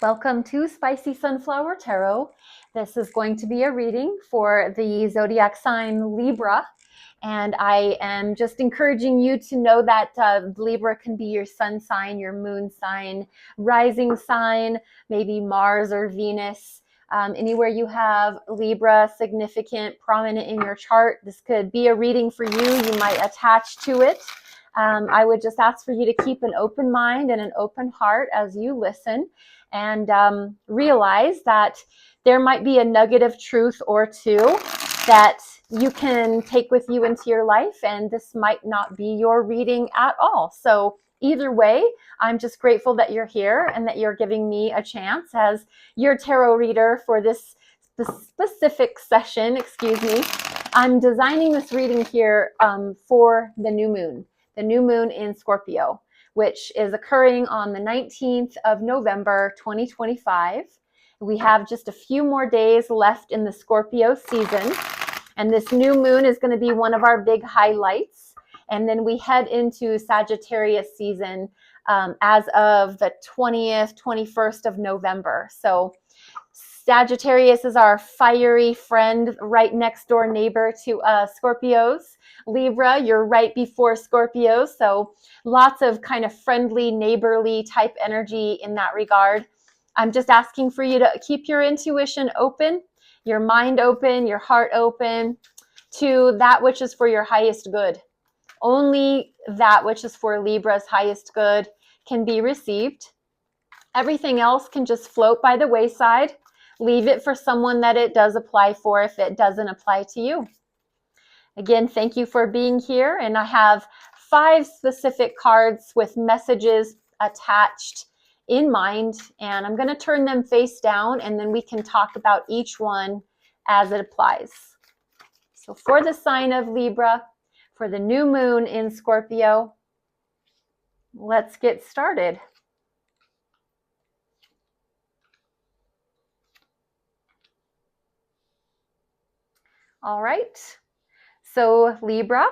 Welcome to Spicy Sunflower Tarot. This is going to be a reading for the zodiac sign Libra. And I am just encouraging you to know that Libra can be your sun sign, your moon sign, rising sign, maybe Mars or Venus. Anywhere you have Libra significant, prominent in your chart, this could be a reading for you. You might attach to it. I would just ask for you to keep an open mind and an open heart as you listen, and realize that there might be a nugget of truth or two that you can take with you into your life, and this might not be your reading at all. So either way, I'm just grateful that you're here and that you're giving me a chance as your tarot reader for this specific session. I'm designing this reading here for the new moon in Scorpio, which is occurring on the 19th of November, 2025. We have just a few more days left in the Scorpio season, and this new moon is going to be one of our big highlights. And then we head into Sagittarius season as of the 20th, 21st of November. So Sagittarius is our fiery friend, right next door neighbor to Scorpios. Libra, you're right before Scorpio, so lots of kind of friendly, neighborly type energy in that regard. I'm just asking for you to keep your intuition open, your mind open, your heart open to that which is for your highest good. Only that which is for Libra's highest good can be received. Everything else can just float by the wayside. Leave it for someone that it does apply for if it doesn't apply to you. Again, thank you for being here. And I have 5 specific cards with messages attached in mind. And I'm going to turn them face down, and then we can talk about each one as it applies. So for the sign of Libra, for the new moon in Scorpio, let's get started. All right. So Libra,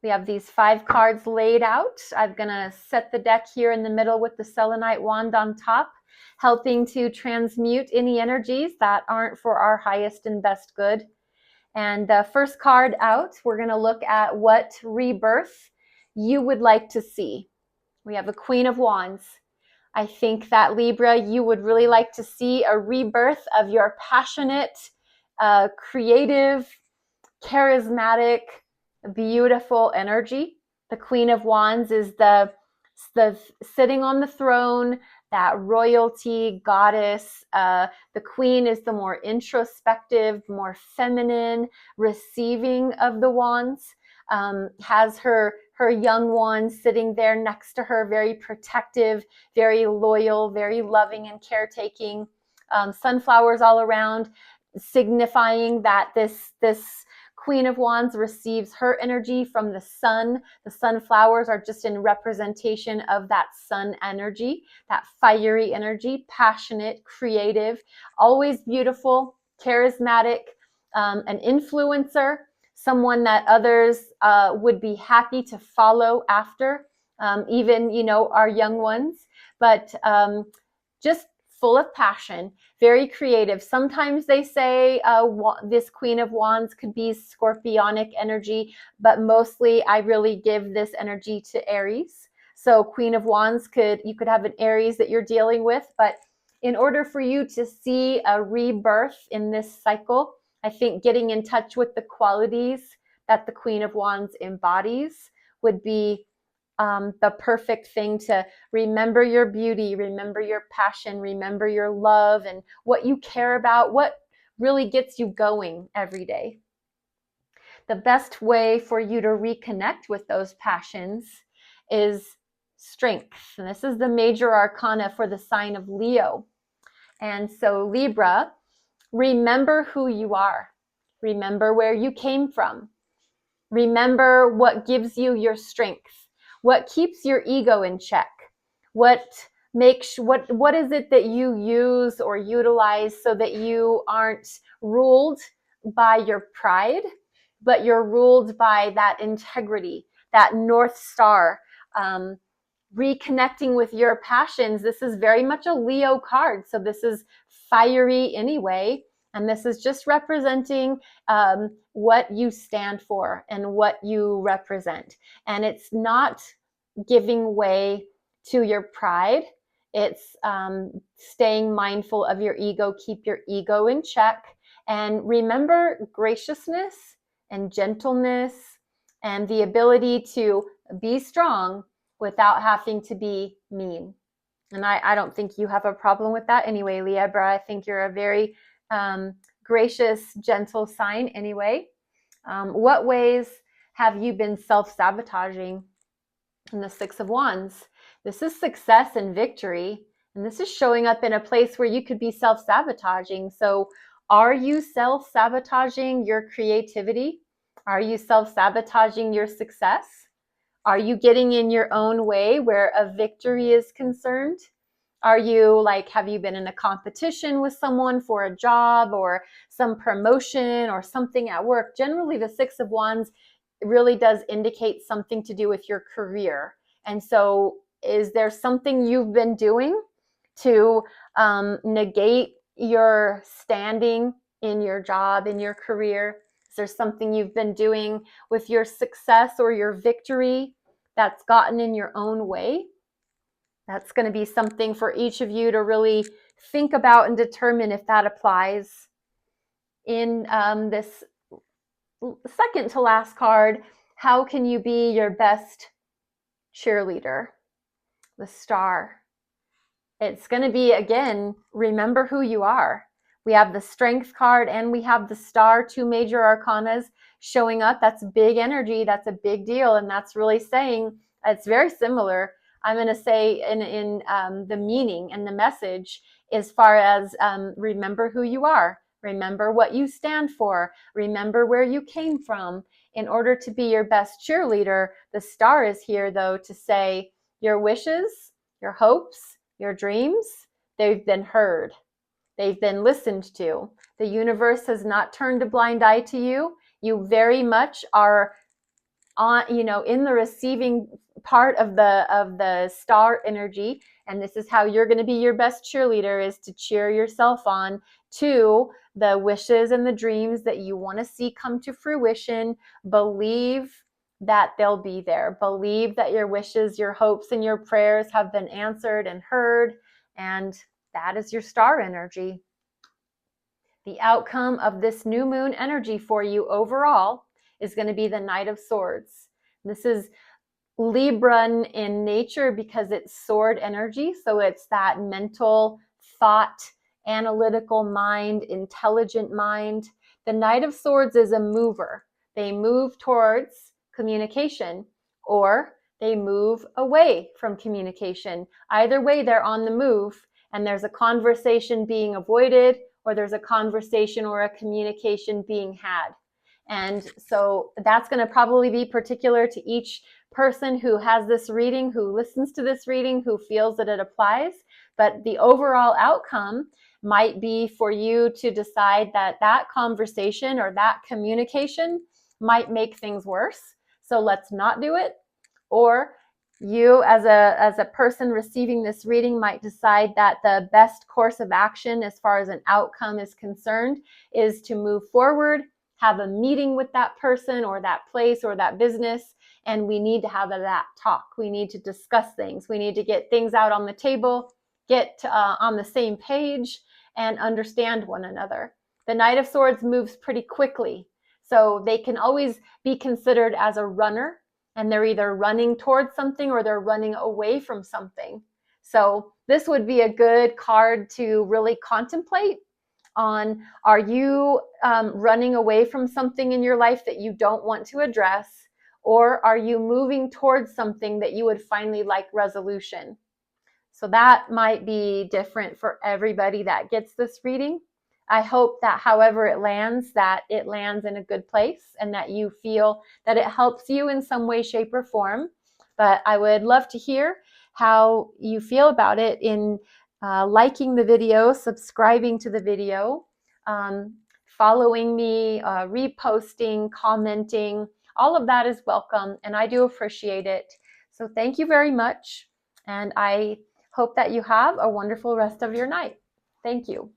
we have these 5 cards laid out. I'm going to set the deck here in the middle with the selenite wand on top, helping to transmute any energies that aren't for our highest and best good. And the first card out, we're going to look at what rebirth you would like to see. We have a Queen of Wands. I think that Libra, you would really like to see a rebirth of your passionate, creative, charismatic, beautiful energy. The Queen of Wands is the sitting on the throne, that royalty, goddess. The Queen is the more introspective, more feminine, receiving of the wands. Has her young wand sitting there next to her, very protective, very loyal, very loving and caretaking. Sunflowers all around, signifying that this Queen of Wands receives her energy from the sun. The sunflowers are just in representation of that sun energy, that fiery energy, passionate, creative, always beautiful, charismatic, an influencer, someone that others would be happy to follow after, even, our young ones, but just full of passion, very creative. Sometimes they say this Queen of Wands could be scorpionic energy, but mostly I really give this energy to Aries. So Queen of Wands you could have an Aries that you're dealing with, but in order for you to see a rebirth in this cycle, I think getting in touch with the qualities that the Queen of Wands embodies would be the perfect thing to remember your beauty, remember your passion, remember your love and what you care about, what really gets you going every day. The best way for you to reconnect with those passions is strength. And this is the major arcana for the sign of Leo. And so Libra, remember who you are. Remember where you came from. Remember what gives you your strength. What keeps your ego in check? What is it that you use or utilize so that you aren't ruled by your pride, but you're ruled by that integrity, that North Star, reconnecting with your passions. This is very much a Leo card. So this is fiery anyway. And this is just representing what you stand for and what you represent. And it's not giving way to your pride. It's staying mindful of your ego. Keep your ego in check. And remember graciousness and gentleness and the ability to be strong without having to be mean. And I don't think you have a problem with that anyway, Libra. I think you're a very gracious, gentle sign anyway. What ways have you been self-sabotaging? In the Six of Wands, this is success and victory. And this is showing up in a place where you could be self-sabotaging. So are you self-sabotaging your creativity? Are you self-sabotaging your success? Are you getting in your own way where a victory is concerned? Are you like, have you been in a competition with someone for a job or some promotion or something at work? Generally, the Six of Wands really does indicate something to do with your career. And so is there something you've been doing to negate your standing in your job, in your career? Is there something you've been doing with your success or your victory that's gotten in your own way? That's going to be something for each of you to really think about and determine if that applies. In this second to last card, how can you be your best cheerleader? The Star. It's going to be, again, remember who you are. We have the Strength card and we have the Star, two major arcanas showing up. That's big energy. That's a big deal. And that's really saying, it's very similar, I'm going to say, in the meaning and the message as far as remember who you are. Remember what you stand for. Remember where you came from. In order to be your best cheerleader, the Star is here, though, to say your wishes, your hopes, your dreams, they've been heard. They've been listened to. The universe has not turned a blind eye to you. You very much are on, in the receiving part of the Star energy. And this is how you're going to be your best cheerleader, is to cheer yourself on to the wishes and the dreams that you want to see come to fruition. Believe that they'll be there. Believe that your wishes, your hopes, and your prayers have been answered and heard. And that is your Star energy. The outcome of this new moon energy for you overall is going to be the Knight of Swords. This is Libran in nature because it's sword energy. So it's that mental, thought, analytical mind, intelligent mind. The Knight of Swords is a mover. They move towards communication or they move away from communication. Either way, they're on the move, and there's a conversation being avoided, or there's a conversation or a communication being had. And so that's going to probably be particular to each person who has this reading, who listens to this reading, who feels that it applies. But the overall outcome might be for you to decide that that conversation or that communication might make things worse. So let's not do it. Or you as a person receiving this reading might decide that the best course of action as far as an outcome is concerned is to move forward, have a meeting with that person or that place or that business, and we need to have that talk. We need to discuss things. We need to get things out on the table, get on the same page, and understand one another. The Knight of Swords moves pretty quickly, so they can always be considered as a runner, and they're either running towards something or they're running away from something. So this would be a good card to really contemplate on, are you running away from something in your life that you don't want to address, or are you moving towards something that you would finally like resolution? So that might be different for everybody that gets this reading. I hope that however it lands, that it lands in a good place and that you feel that it helps you in some way, shape, or form. But I would love to hear how you feel about it in liking the video, subscribing to the video, following me, reposting, commenting. All of that is welcome, and I do appreciate it. So thank you very much. And I hope that you have a wonderful rest of your night. Thank you.